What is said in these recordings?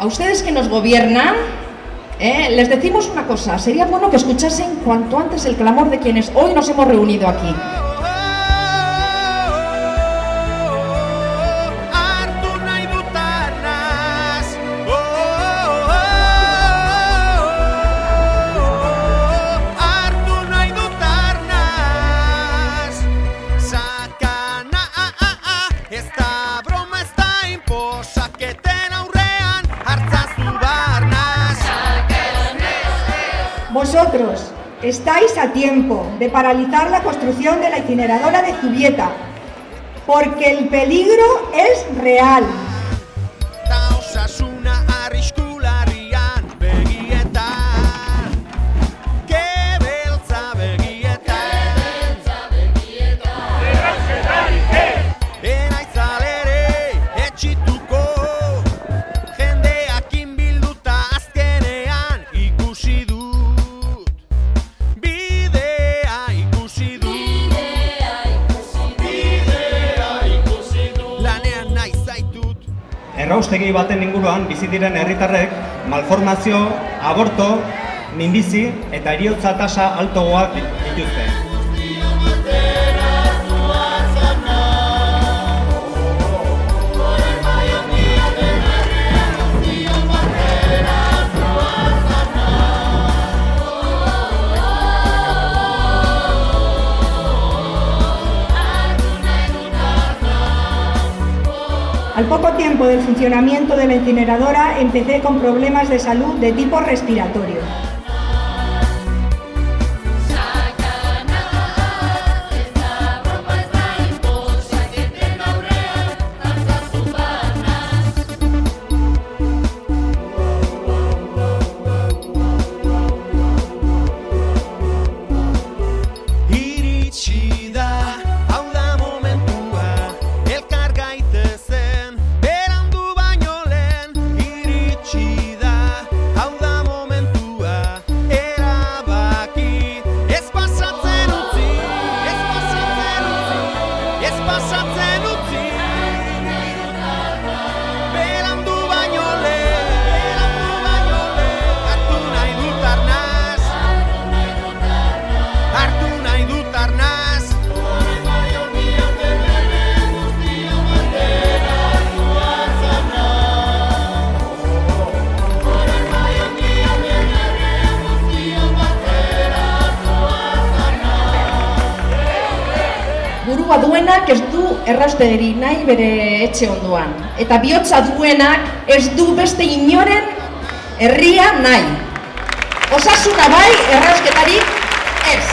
a ustedes que nos gobiernan, les decimos una cosa, sería bueno que escuchasen cuanto antes el clamor de quienes hoy nos hemos reunido aquí. Vosotros estáis a tiempo de paralizar la construcción de la incineradora de Zubieta, porque el peligro es real. Erraustegi baten inguruan bizi diren herritarrek malformazio, aborto, minbizi eta heriotza tasa altoagoak dituzte. Al poco tiempo del funcionamiento de la incineradora empecé con problemas de salud de tipo respiratorio. Burua duenak ez du erraustegi nahi bere etxe ondoan. Eta bihotza duenak ez du beste inoren herria nahi. Osasuna bai, errausketarik ez.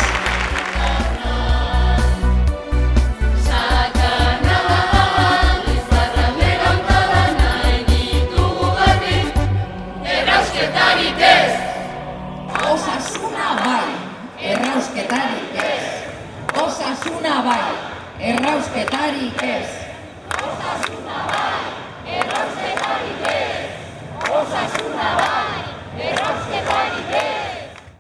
Osasuna bai, errausketarik ez. Osasuna bai, errausketarik ez. Osasuna bai, errausketarik ez. Osasuna bai, errausketarik ez.